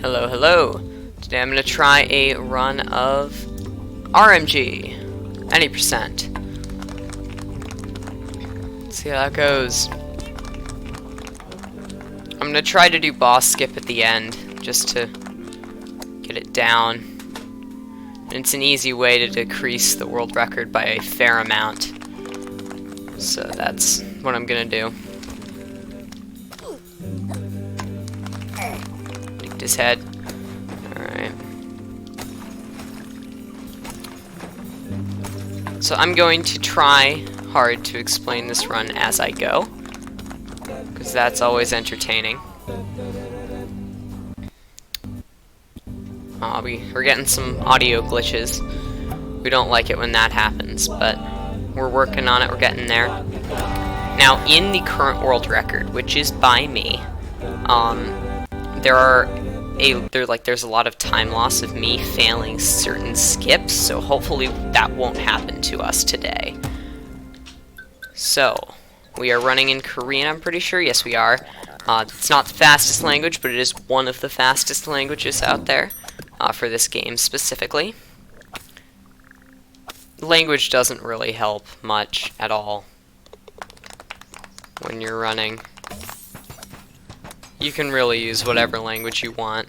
Hello, hello. Today I'm going to try a run of RMG. Any percent. Let's see how that goes. I'm going to try to do boss skip at the end, just to get it down. And it's an easy way to decrease the world record by a fair amount. So that's what I'm going to do. Nicked his head. Alright. So I'm going to try hard to explain this run as I go, because that's always entertaining. We're getting some audio glitches. We don't like it when that happens, but we're working on it, we're getting there. Now, in the current world record, which is by me, there's a lot of time loss of me failing certain skips, so hopefully that won't happen to us today. So, we are running in Korean, I'm pretty sure. Yes, we are. It's not the fastest language, but it is one of the fastest languages out there for this game specifically. Language doesn't really help much at all when you're running. You can really use whatever language you want.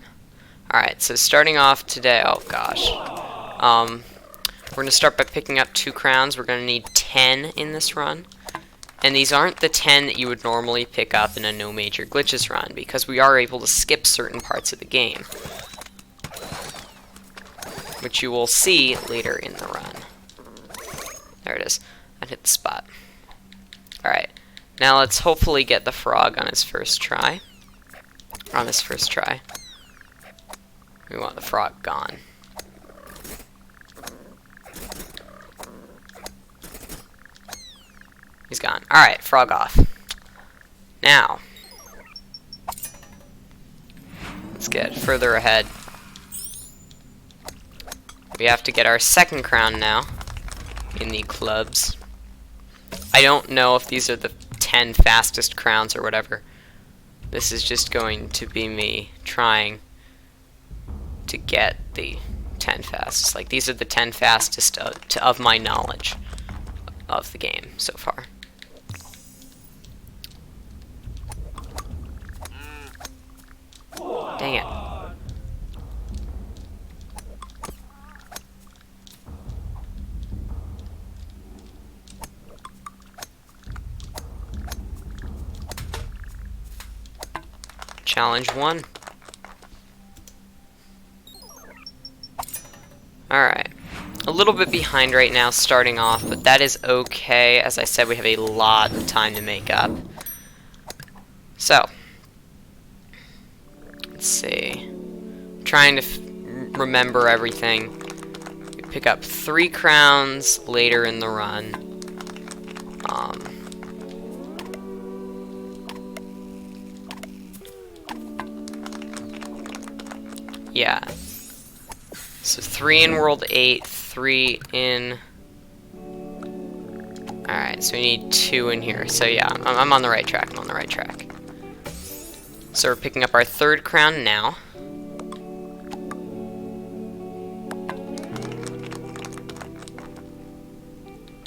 Alright, so starting off today, oh gosh. We're going to start by picking up 2 crowns. We're going to need 10 in this run. And these aren't the 10 that you would normally pick up in a no major glitches run, because we are able to skip certain parts of the game, which you will see later in the run. There it is. I hit the spot. Alright, now let's hopefully get the frog on his first try. We want the frog gone. He's gone. Alright, frog off. Now, let's get further ahead. We have to get our second crown now in the clubs. I don't know if these are the 10 fastest crowns or whatever. This is just going to be me trying to get the 10 fastest. Like, these are the 10 fastest of my knowledge of the game so far. Dang it. Challenge 1. Alright. A little bit behind right now starting off, but that is okay. As I said, we have a lot of time to make up. So, let's see. I'm trying to remember everything. We pick up 3 crowns later in the run. Yeah. So 3 in World 8, 3 in... Alright, so we need 2 in here. So yeah, I'm on the right track. So we're picking up our 3rd crown now.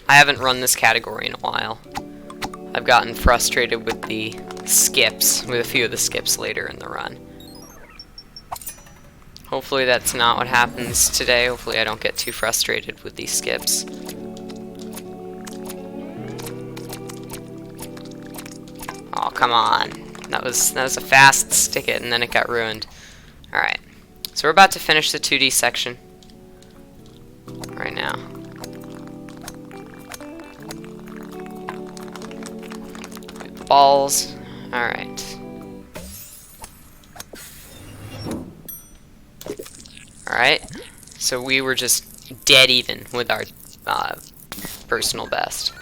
I haven't run this category in a while. I've gotten frustrated with the skips, with a few of the skips later in the run. Hopefully that's not what happens today. Hopefully I don't get too frustrated with these skips. Oh, come on. That was a fast stick it and then it got ruined. Alright. So we're about to finish the 2D section right now. Balls. Alright. Alright, so we were just dead even with our personal best.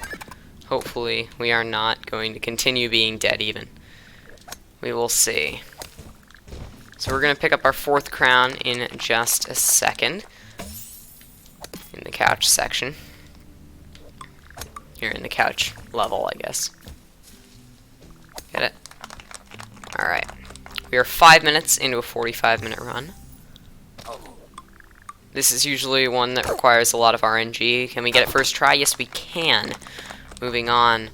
Hopefully we are not going to continue being dead even. We will see. So we're going to pick up our 4th crown in just a second. In the couch section. Here in the couch level, I guess. Get it? Alright. We are 5 minutes into a 45-minute run. This is usually one that requires a lot of RNG. Can we get it first try? Yes, we can. Moving on.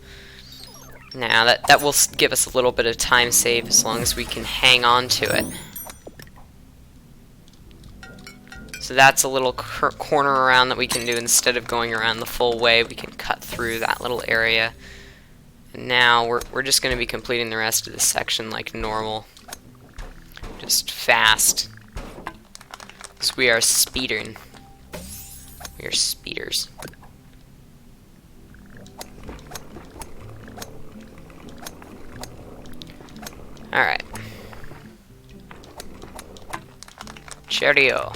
Now, that will give us a little bit of time save as long as we can hang on to it. So that's a little corner around that we can do. Instead of going around the full way, we can cut through that little area. And now we're just going to be completing the rest of this section like normal. Just fast. Because we are speeding. We are speeders. Alright. Cheerio.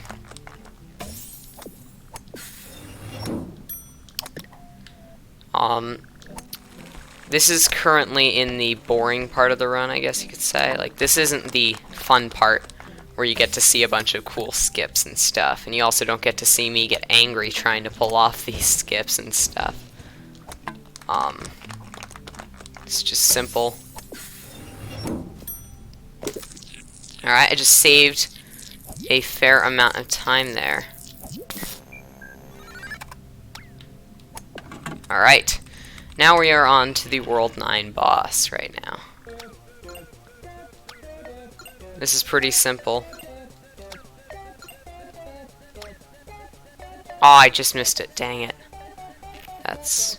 This is currently in the boring part of the run, I guess you could say. Like, this isn't the fun part where you get to see a bunch of cool skips and stuff. And you also don't get to see me get angry trying to pull off these skips and stuff. It's just simple. Alright, I just saved a fair amount of time there. Alright. Now we are on to the World 9 boss right now. This is pretty simple. Oh, I just missed it. Dang it. That's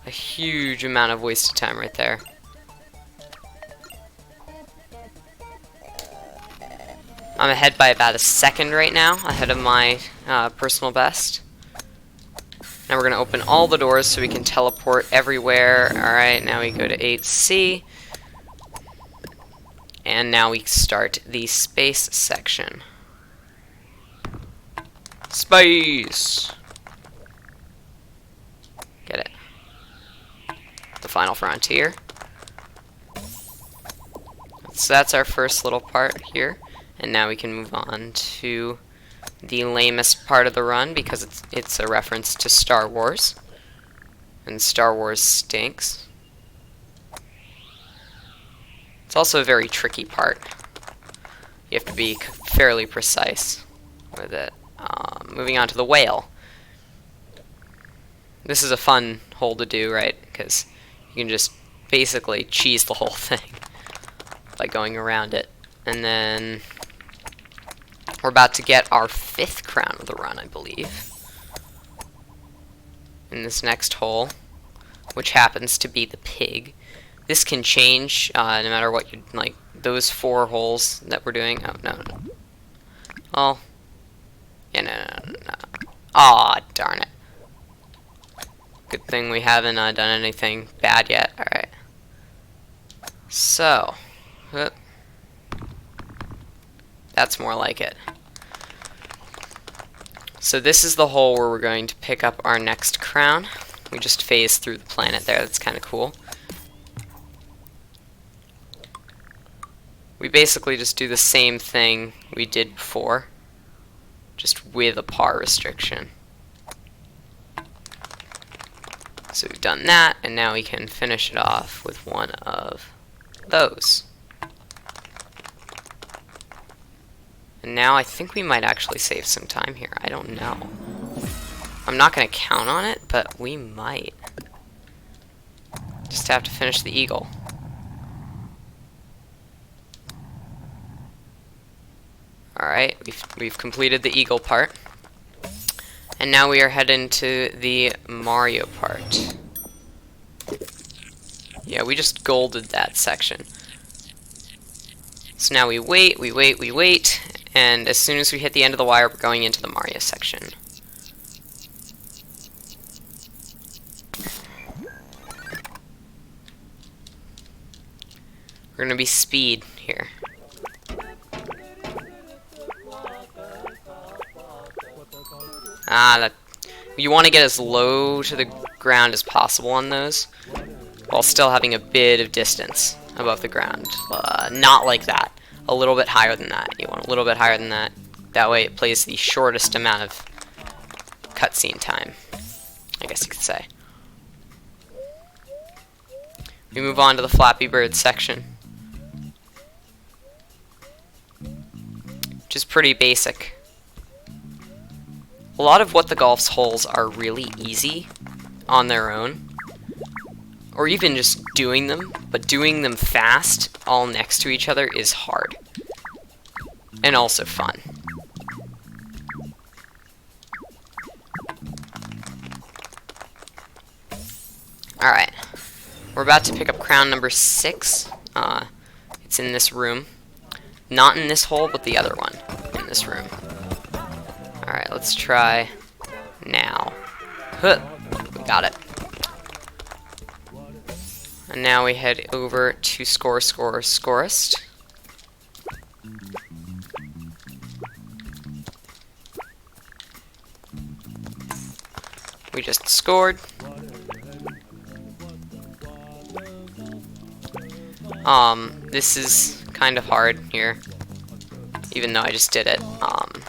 a huge amount of wasted time right there. I'm ahead by about a second right now, ahead of my personal best. Now we're going to open all the doors so we can teleport everywhere. Alright, now we go to 8C. And now we start the space section. Space! Get it. The final frontier. So that's our first little part here. And now we can move on to the lamest part of the run because it's a reference to Star Wars. And Star Wars stinks. It's also a very tricky part. You have to be fairly precise with it. Moving on to the whale. This is a fun hole to do, right? Because you can just basically cheese the whole thing by going around it. And then we're about to get our 5th crown of the run, I believe. In this next hole, which happens to be the pig. This can change no matter what you like. Those 4 holes that we're doing. Oh, no. Oh. Yeah, no. Aw, darn it. Good thing we haven't done anything bad yet. Alright. So. That's more like it. So this is the hole where we're going to pick up our next crown. We just phased through the planet there. That's kind of cool. We basically just do the same thing we did before, just with a par restriction. So we've done that, and now we can finish it off with one of those. And now I think we might actually save some time here. I don't know. I'm not going to count on it, but we might. Just have to finish the eagle. Alright, we've completed the eagle part. And now we are heading to the Mario part. Yeah, we just golded that section. So now we wait, and as soon as we hit the end of the wire, we're going into the Mario section. We're gonna be speed here. You want to get as low to the ground as possible on those, while still having a bit of distance above the ground. Not like that. A little bit higher than that. You want a little bit higher than that. That way it plays the shortest amount of cutscene time, I guess you could say. We move on to the Flappy Bird section. which is pretty basic. A lot of what the golf's holes are really easy on their own, or even just doing them, but doing them fast all next to each other is hard, and also fun. Alright, we're about to pick up crown number 6. It's in this room. Not in this hole, but the other one in this room. Alright, let's try now. Huh, we got it. And now we head over to scorist. We just scored. This is kind of hard here, even though I just did it. And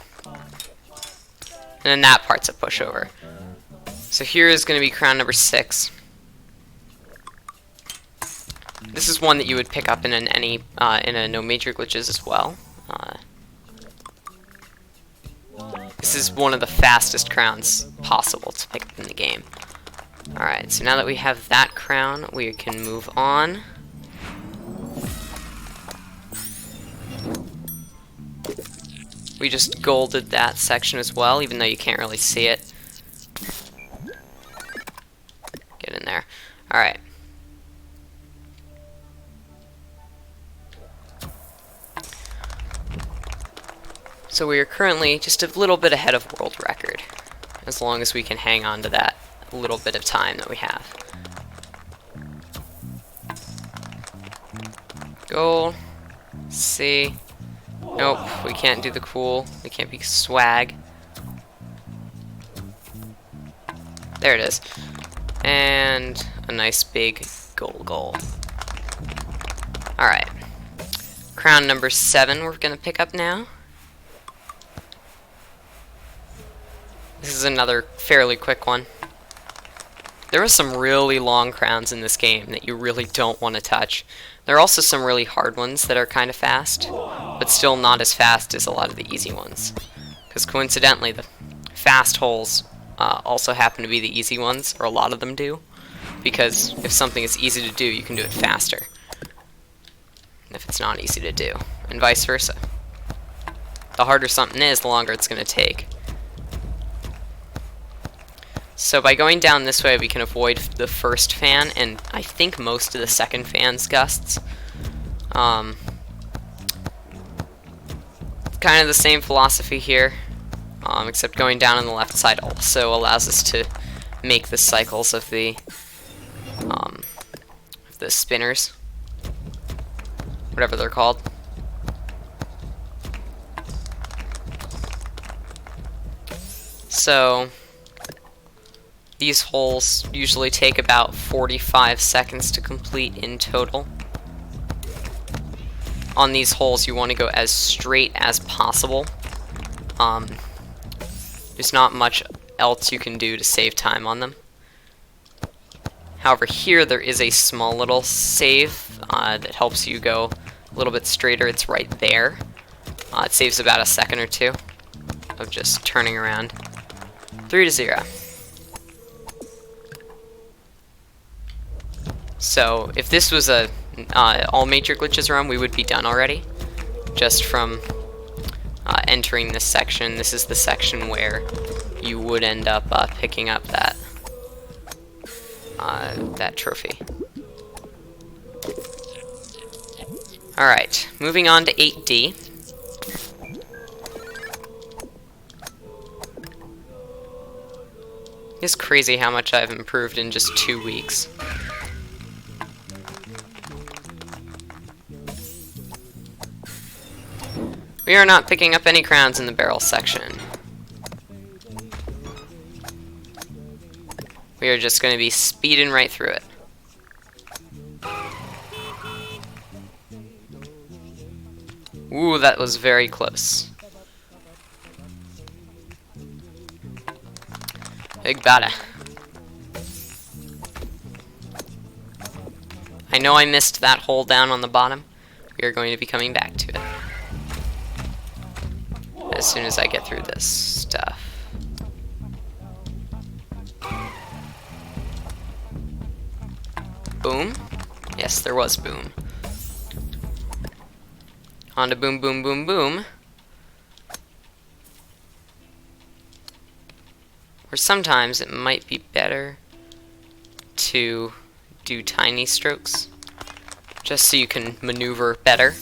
then that part's a pushover. So here is going to be crown number 6. This is one that you would pick up in a no major glitches as well. This is one of the fastest crowns possible to pick up in the game. Alright, so now that we have that crown, we can move on. We just golded that section as well, even though you can't really see it. Get in there. Alright. So we are currently just a little bit ahead of world record, as long as we can hang on to that little bit of time that we have. Goal. C. Nope, we can't do the cool. We can't be swag. There it is. And a nice big goal. Alright. Crown number 7 we're gonna pick up now. This is another fairly quick one. There are some really long crowns in this game that you really don't want to touch. There are also some really hard ones that are kind of fast, but still not as fast as a lot of the easy ones. Because coincidentally, the fast holes also happen to be the easy ones, or a lot of them do. Because if something is easy to do, you can do it faster. If it's not easy to do, and vice versa. The harder something is, the longer it's going to take. So by going down this way, we can avoid the first fan, and I think most of the second fan's gusts. Kind of the same philosophy here, except going down on the left side also allows us to make the cycles of the spinners, whatever they're called. So these holes usually take about 45 seconds to complete in total. On these holes, you want to go as straight as possible. There's not much else you can do to save time on them. However, here there is a small little save that helps you go a little bit straighter. It's right there. It saves about a second or two of just turning around. 3-0. So if this was a all major glitches run, we would be done already, just from entering this section. This is the section where you would end up picking up that that trophy. Alright, moving on to 8D. It's crazy how much I've improved in just 2 weeks. We are not picking up any crowns in the barrel section. We are just going to be speeding right through it. Ooh, that was very close. Big bada. I know I missed that hole down on the bottom. We are going to be coming back to it. as soon as I get through this stuff. Boom. Yes, there was boom. On to boom, boom, boom, boom. Or sometimes it might be better to do tiny strokes, just so you can maneuver better.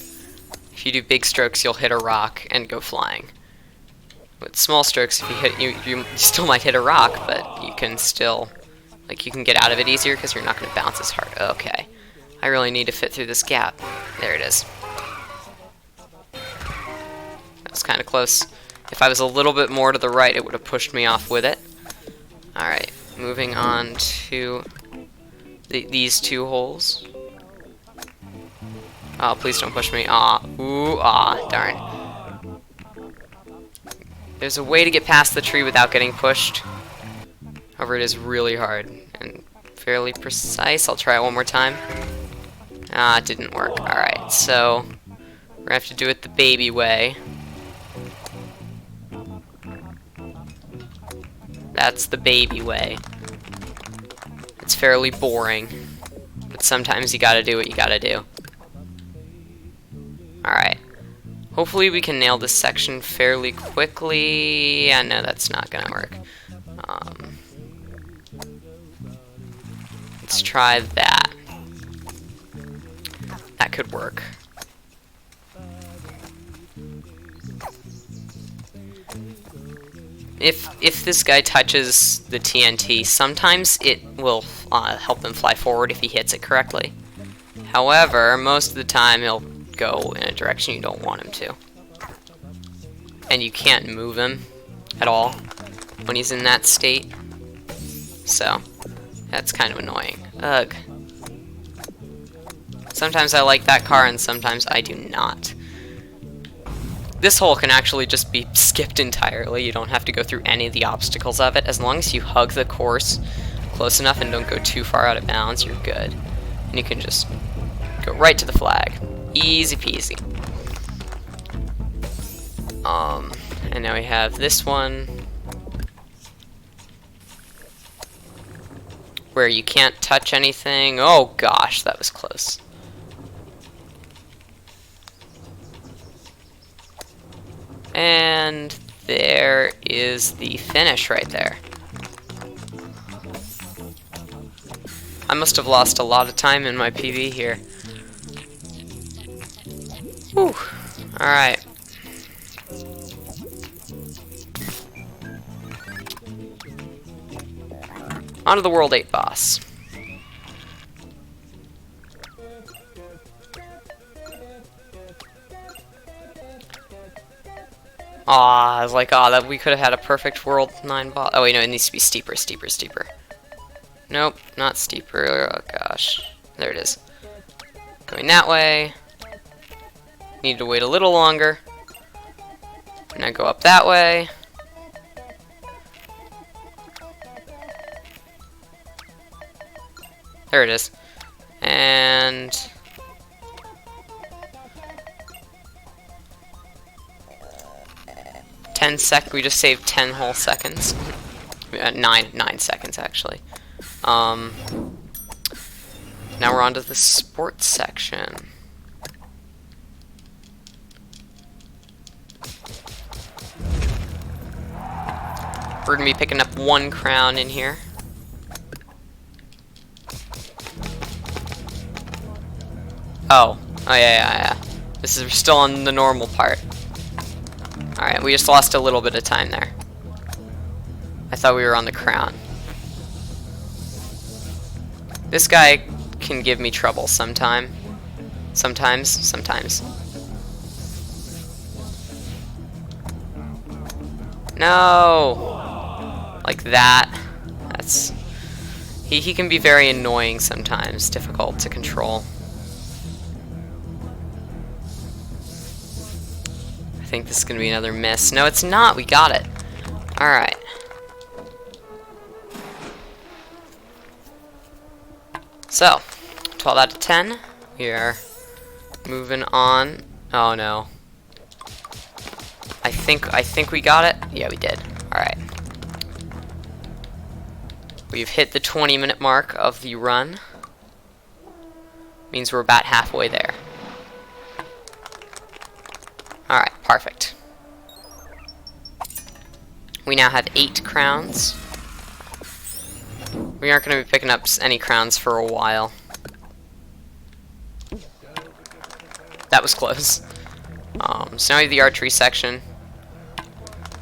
If you do big strokes, you'll hit a rock and go flying. With small strokes, if you hit, you still might hit a rock, but you can still, like, you can get out of it easier because you're not going to bounce as hard. Okay, I really need to fit through this gap. There it is. That was kind of close. If I was a little bit more to the right, it would have pushed me off with it. Alright, moving on to these two holes. Oh, please don't push me. Aw, ooh, ah, darn. There's a way to get past the tree without getting pushed. However, it is really hard and fairly precise. I'll try it one more time. Ah, it didn't work. Alright, so we're gonna have to do it the baby way. That's the baby way. It's fairly boring, but sometimes you gotta do what you gotta do. Alright. Hopefully we can nail this section fairly quickly. Yeah, no, that's not gonna work. Let's try that. That could work. If this guy touches the TNT, sometimes it will help him fly forward if he hits it correctly. However, most of the time he'll go in a direction you don't want him to. And you can't move him at all when he's in that state. So, that's kind of annoying. Ugh. Sometimes I like that car and sometimes I do not. This hole can actually just be skipped entirely. You don't have to go through any of the obstacles of it. As long as you hug the course close enough and don't go too far out of bounds, you're good. And you can just go right to the flag. Easy peasy. And now we have this one where you can't touch anything. Oh gosh, that was close. And there is the finish right there. I must have lost a lot of time in my PV here. Whew. Alright. On to the World 8 boss. Aw, I was like, aw, that we could have had a perfect World 9 boss. Oh wait, no, it needs to be steeper, steeper, steeper. Nope, not steeper. Oh gosh. There it is. Going that way. Need to wait a little longer. And I go up that way. There it is. And 10 sec. We just saved 10 whole seconds. 9 seconds actually. Now we're on to the sports section. We're gonna be picking up 1 crown in here. Oh yeah. This is still on the normal part. Alright, we just lost a little bit of time there. I thought we were on the crown. This guy can give me trouble sometimes. No! Like that. That's... He can be very annoying sometimes, difficult to control. I think this is going to be another miss. No, it's not. We got it. Alright. So, 12 out of 10. We are moving on. Oh no. I think we got it. Yeah, we did. Alright. We've hit the 20-minute mark of the run. Means we're about halfway there. Alright, perfect. We now have 8 crowns. We aren't going to be picking up any crowns for a while. That was close. So now we have the archery section.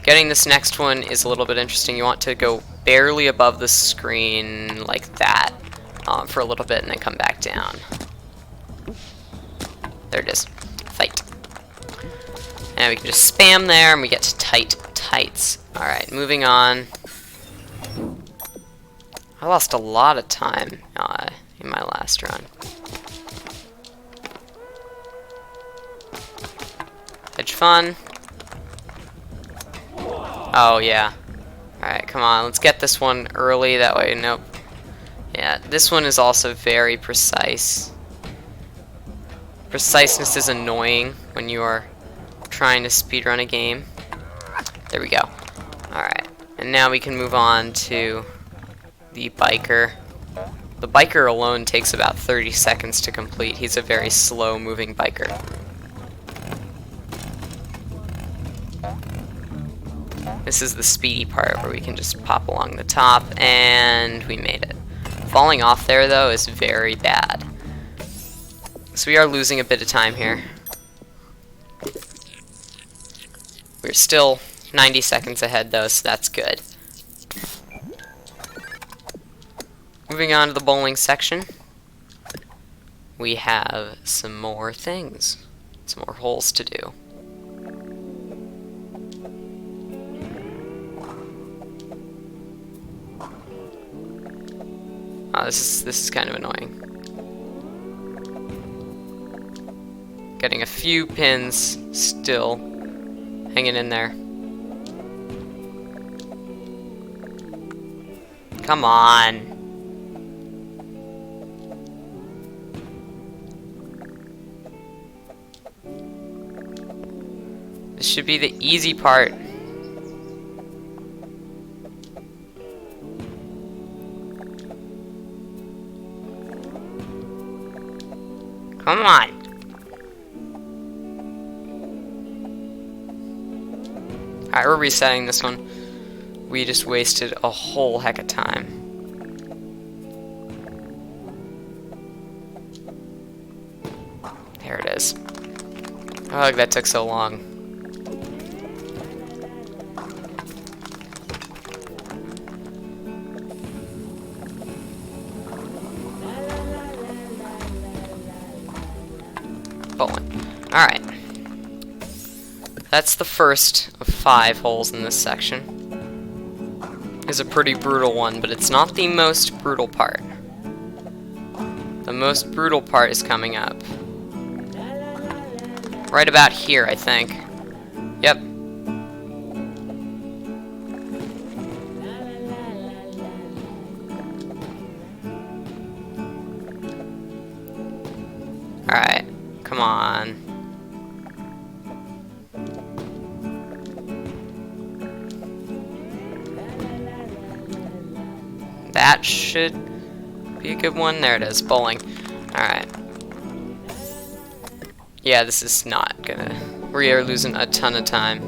Getting this next one is a little bit interesting. You want to go barely above the screen like that for a little bit and then come back down. There it is. Fight. And we can just spam there and we get to tights. Alright, moving on. I lost a lot of time in my last run. Hedge fun. Oh, yeah. Alright, come on. Let's get this one early. That way, nope. Yeah, this one is also very precise. Preciseness is annoying when you are trying to speedrun a game. There we go. Alright. And now we can move on to the biker. The biker alone takes about 30 seconds to complete. He's a very slow-moving biker. This is the speedy part where we can just pop along the top, and we made it. Falling off there, though, is very bad. So we are losing a bit of time here. We're still 90 seconds ahead, though, so that's good. Moving on to the bowling section. We have some more things. Some more holes to do. Oh, this is kind of annoying. Getting a few pins still hanging in there. Come on. This should be the easy part. Come on. Alright, we're resetting this one. We just wasted a whole heck of time. There it is. Oh, that took so long. Bowling. Alright. That's the first of 5 holes in this section. It's a pretty brutal one, but it's not the most brutal part. The most brutal part is coming up. Right about here, I think. Yep. Alright. Come on. That should be a good one. There it is. Bowling. Alright. Yeah, this is not gonna... We are losing a ton of time.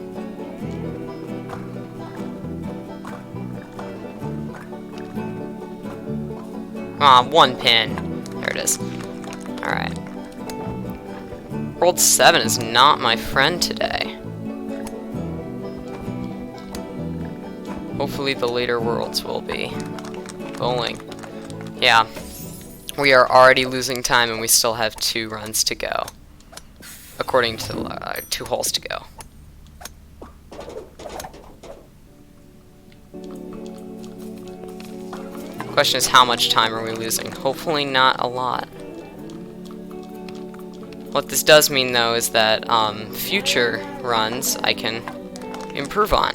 Aw, 1 pin. There it is. Alright. World 7 is not my friend today. Hopefully the later worlds will be. Bowling. Yeah. We are already losing time and we still have 2 runs to go. According to 2 holes to go. Question is, how much time are we losing? Hopefully not a lot. What this does mean, though, is that future runs I can improve on.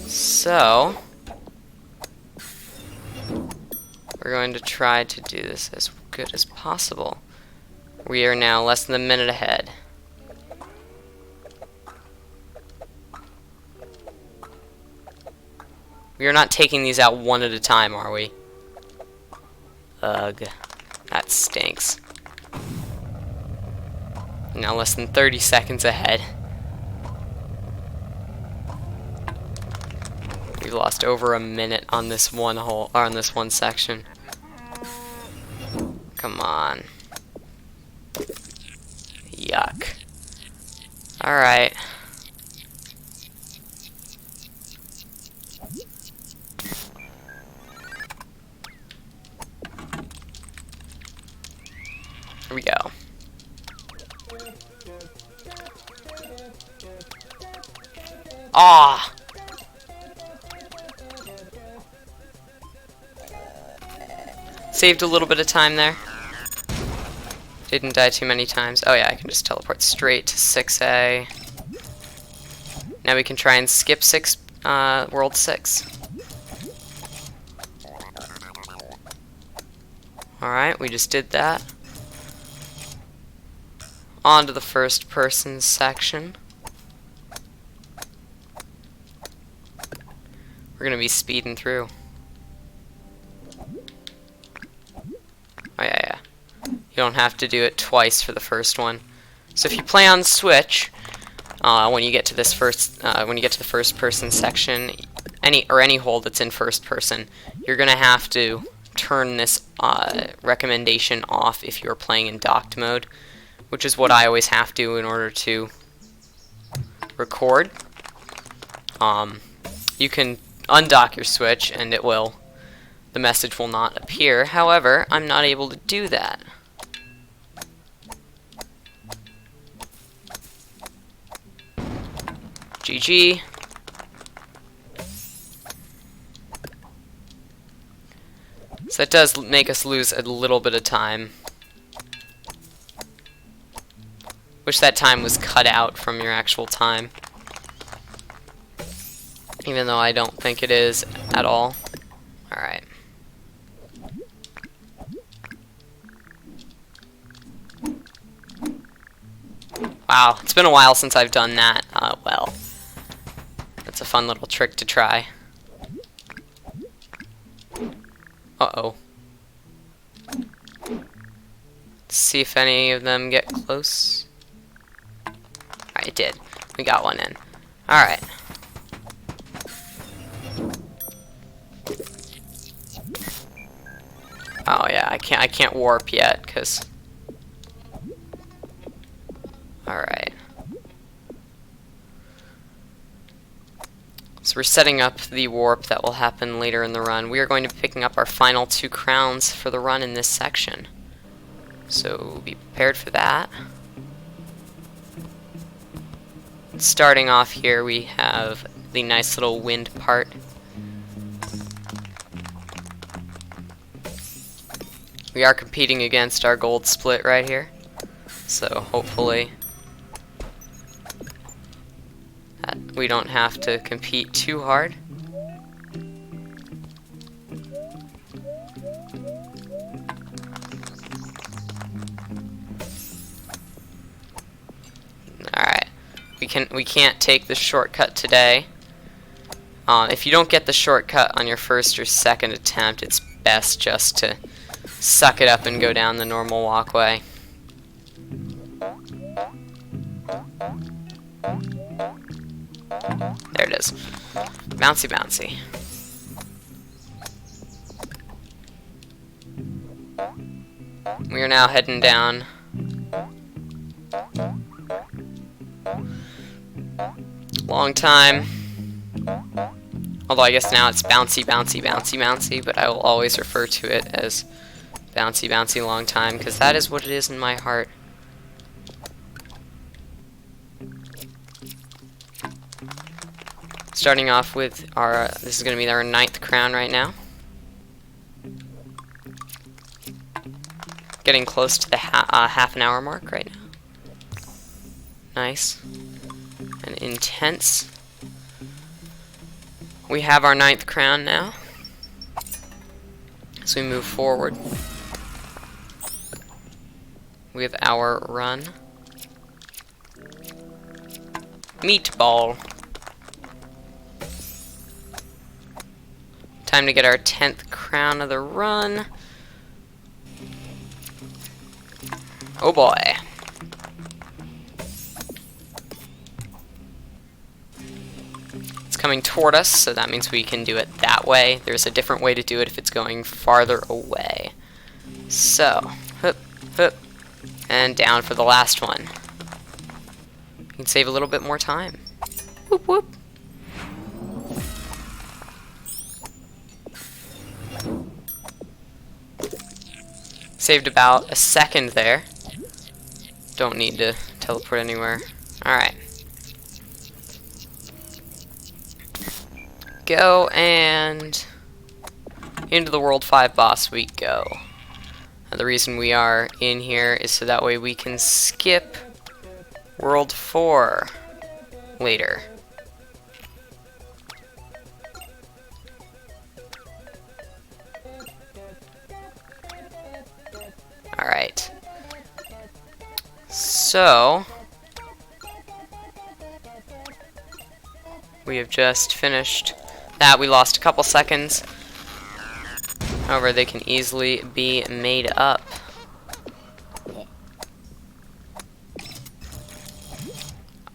So, we're going to try to do this as good as possible. We are now less than a minute ahead. We are not taking these out one at a time, are we? Ugh. That stinks. Now less than 30 seconds ahead. We've lost over a minute on this one hole, or on this one section. Come on. Yuck. Alright. Here we go. Ah! Saved a little bit of time there. Didn't die too many times. Oh yeah, I can just teleport straight to 6A. Now we can try and skip World 6. Alright, we just did that. On to the first person section. We're gonna be speeding through. Oh yeah. You don't have to do it twice for the first one. So if you play on Switch, when you get to this the first person section, any hole that's in first person, you're gonna have to turn this recommendation off if you're playing in docked mode, which is what I always have to in order to record. You can undock your Switch and the message will not appear. However, I'm not able to do that. GG. So that does make us lose a little bit of time. Wish that time was cut out from your actual time. Even though I don't think it is at all. Alright. Wow, it's been a while since I've done that. Well, that's a fun little trick to try. Uh-oh. Let's see if any of them get close. Alright, it did. We got one in. Alright. Oh yeah, I can't warp yet, cause. Alright. So we're setting up the warp that will happen later in the run. We are going to be picking up our final 2 crowns for the run in this section. So be prepared for that. Starting off here, we have the nice little wind part. We are competing against our gold split right here, so hopefully we don't have to compete too hard. Alright, we can't take the shortcut today. If you don't get the shortcut on your first or second attempt, it's best just to suck it up and go down the normal walkway. There it is. Bouncy, bouncy. We are now heading down. Long time. Although I guess now it's bouncy, bouncy, bouncy, bouncy, but I will always refer to it as bouncy, bouncy long time, because that is what it is in my heart. Starting off with our, this is going to be our 9th crown right now. Getting close to the half an hour mark right now. Nice. And intense. We have our 9th crown now. As we move forward with our run. Meatball. Time to get our 10th crown of the run. Oh boy. It's coming toward us, so that means we can do it that way. There's a different way to do it if it's going farther away. So, hup, hup, and down for the last one. You can save a little bit more time. Whoop whoop. Saved about a second there. Don't need to teleport anywhere. Alright. Go, and into the World 5 boss we go. Now, the reason we are in here is so that way we can skip World 4 later. Alright. So, we have just finished that. We lost a couple seconds. However, they can easily be made up.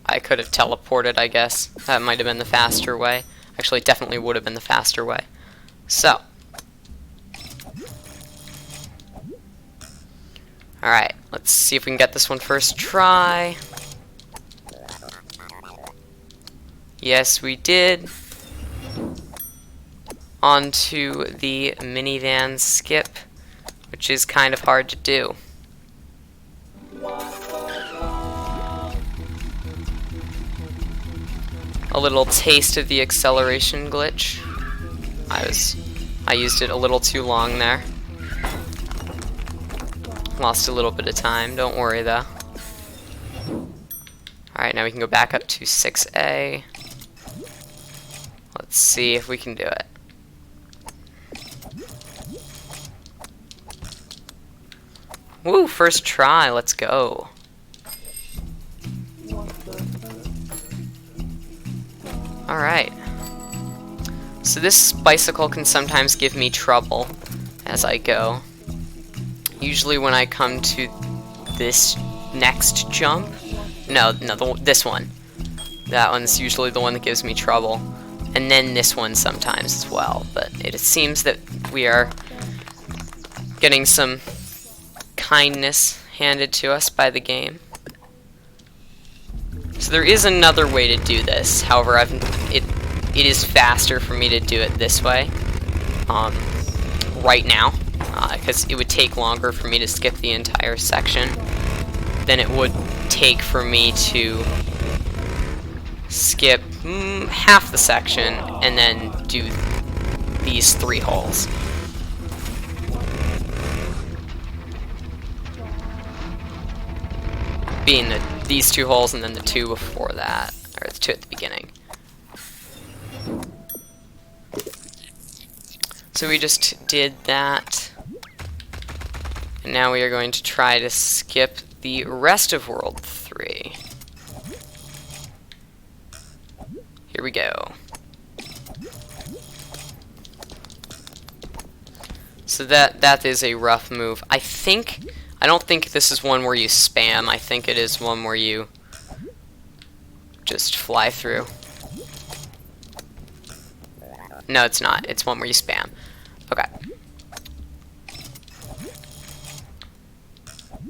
I could have teleported, I guess. That might have been the faster way. Actually, it definitely would have been the faster way. So. Alright, let's see if we can get this one first try. Yes, we did. Onto the minivan skip, which is kind of hard to do. A little taste of the acceleration glitch. I used it a little too long there. Lost a little bit of time, don't worry though. Alright, now we can go back up to 6A. Let's see if we can do it. Woo, first try, let's go. Alright. So this bicycle can sometimes give me trouble as I go. Usually when I come to this next jump, this one. That one's usually the one that gives me trouble. And then this one sometimes as well. But it seems that we are getting some kindness handed to us by the game. So there is another way to do this. However, it is faster for me to do it this way right now, because it would take longer for me to skip the entire section than it would take for me to skip half the section and then do these 3 holes. Being these 2 holes and then the 2 before that, or the 2 at the beginning. So we just did that, and now we are going to try to skip the rest of World 3. Here we go. So that is a rough move. I don't think this is one where you spam. I think it is one where you just fly through. No, it's not. It's one where you spam. Okay.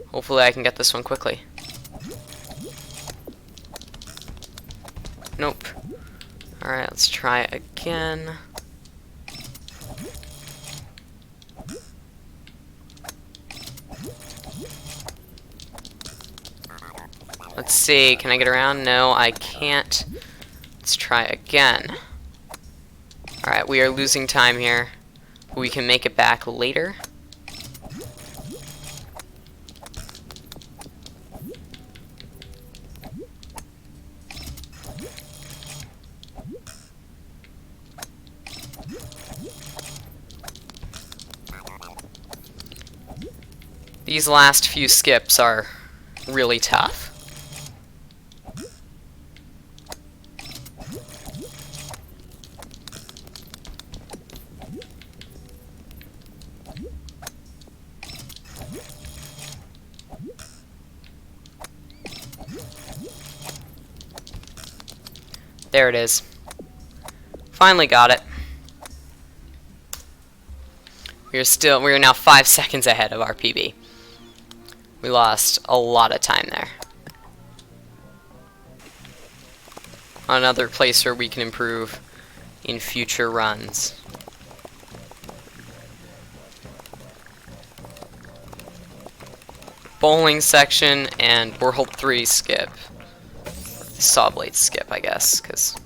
Hopefully I can get this one quickly. Nope. Alright, let's try it again. Let's see, can I get around? No, I can't. Let's try again. Alright, we are losing time here. We can make it back later. These last few skips are really tough. there it is. Finally got it. We are now 5 seconds ahead of our PB. We lost a lot of time there. Another place where we can improve in future runs. Bowling section and World 3 skip. Saw blade skip, I guess, because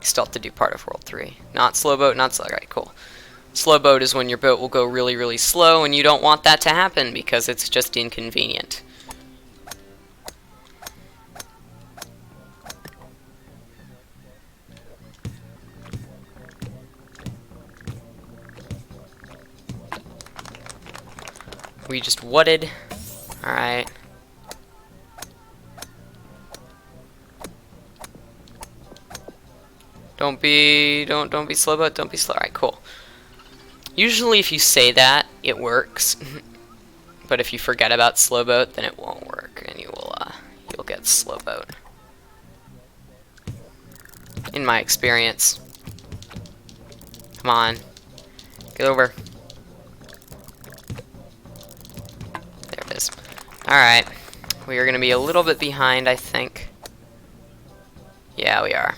you still have to do part of World 3. Not slow boat, not slow. Alright, cool. Slow boat is when your boat will go really, really slow, and you don't want that to happen because it's just inconvenient. We just wooded. Alright. Don't be slow boat, don't be slow. Alright, cool. Usually if you say that, it works. But if you forget about slow boat, then it won't work and you'll get slow boat. In my experience. Come on. Get over. There it is. Alright. We are going to be a little bit behind, I think. Yeah, we are.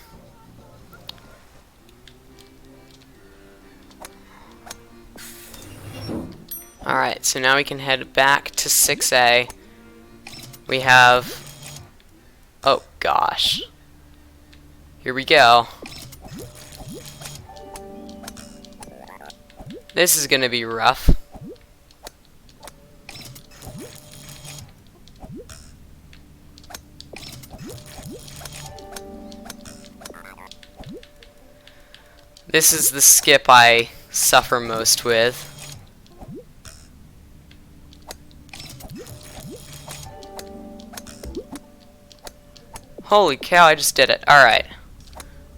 Alright, so now we can head back to 6A. We have... Oh, gosh. Here we go. This is going to be rough. This is the skip I suffer most with. Holy cow, I just did it. Alright.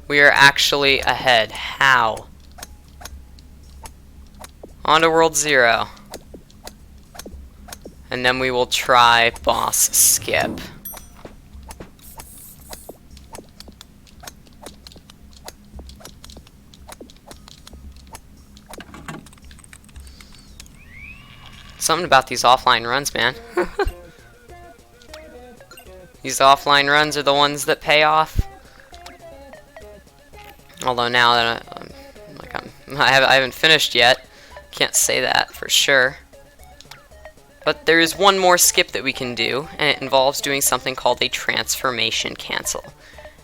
We are actually ahead. How? On to World 0. And then we will try boss skip. Something about these offline runs, man. These offline runs are the ones that pay off. Although now that I haven't finished yet, can't say that for sure. But there is one more skip that we can do, and it involves doing something called a transformation cancel.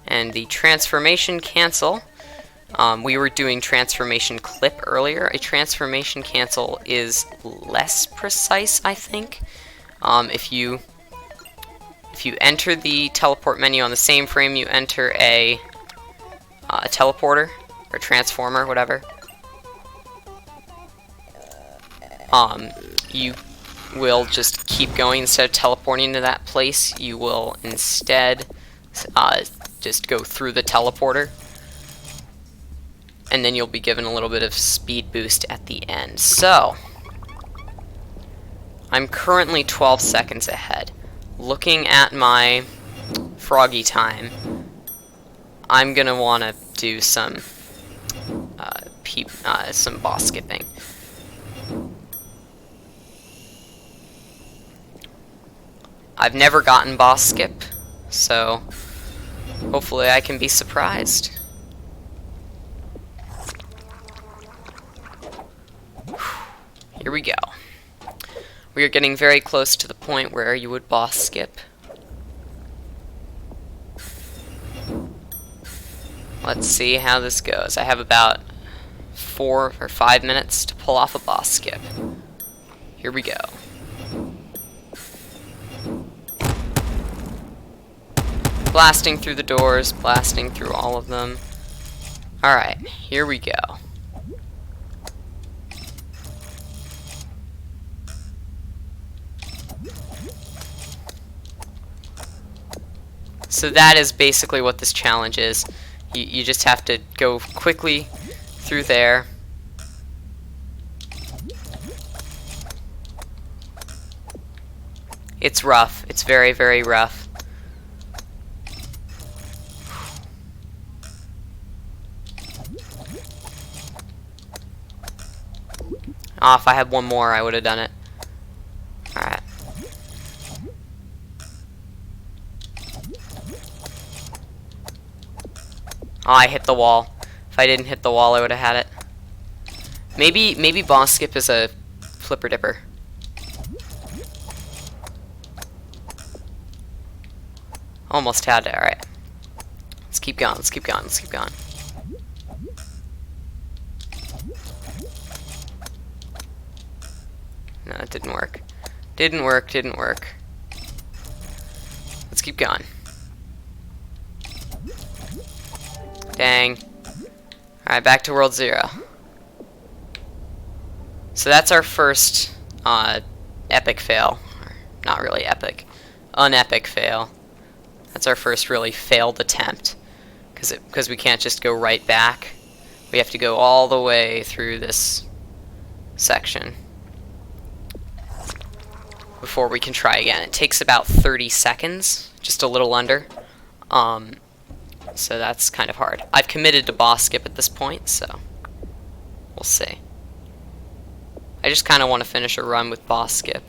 And the transformation cancel, we were doing transformation clip earlier. A transformation cancel is less precise, I think. If you enter the teleport menu on the same frame you enter a teleporter or transformer, whatever, you will just keep going. Instead of teleporting to that place, you will instead just go through the teleporter, and then you'll be given a little bit of speed boost at the end. So I'm currently 12 seconds ahead. Looking at my froggy time, I'm gonna want to do some boss skipping. I've never gotten boss skip, so hopefully I can be surprised. Here we go. We are getting very close to the point where you would boss skip. Let's see how this goes. I have about 4 or 5 minutes to pull off a boss skip. Here we go. Blasting through the doors, blasting through all of them. Alright, here we go. So that is basically what this challenge is. You just have to go quickly through there. It's rough. It's very, very rough. Ah, if I had one more, I would have done it. Alright. Oh, I hit the wall. If I didn't hit the wall, I would have had it. Maybe boss skip is a flipper dipper. Almost had it. Alright. Let's keep going. Let's keep going. Let's keep going. No, it didn't work. Didn't work. Didn't work. Let's keep going. Dang. Alright, back to World 0. So that's our first epic fail. Not really epic. Unepic fail. That's our first really failed attempt. Because we can't just go right back. We have to go all the way through this section before we can try again. It takes about 30 seconds, just a little under. So that's kind of hard. I've committed to boss skip at this point, so we'll see. I just kind of want to finish a run with boss skip.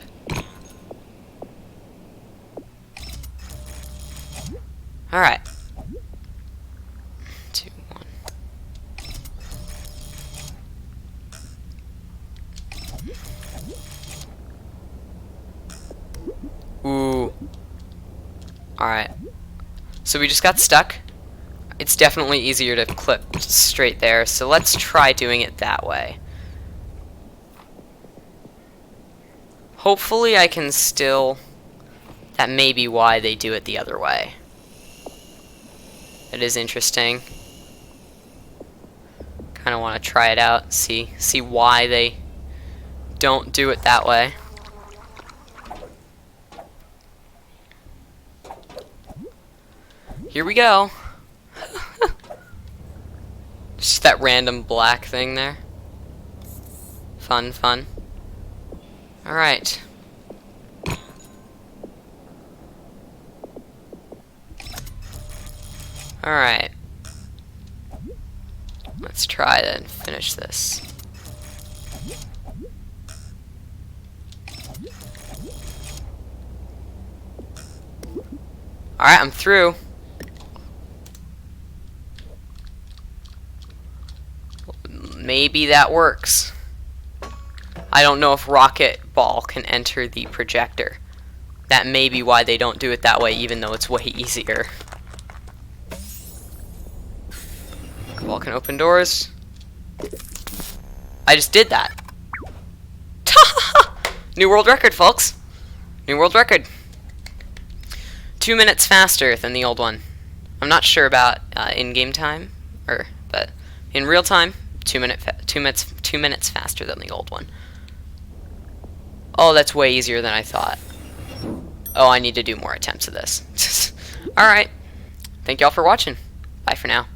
Alright. 2, 1. Ooh. Alright. So we just got stuck. It's definitely easier to clip straight there, so let's try doing it that way. Hopefully I can still... That may be why they do it the other way. It is interesting. Kind of want to try it out, see why they don't do it that way. Here we go. Just that random black thing there. Fun, fun. Alright. Alright. Let's try to finish this. Alright, I'm through. Maybe that works. I don't know if rocket ball can enter the projector. That may be why they don't do it that way, even though it's way easier. Ball can open doors. I just did that. New world record, folks. New world record. 2 minutes faster than the old one. I'm not sure about in-game time, but in real time, 2 minutes faster than the old one. Oh, that's way easier than I thought. Oh, I need to do more attempts of this. Alright. Thank y'all for watching. Bye for now.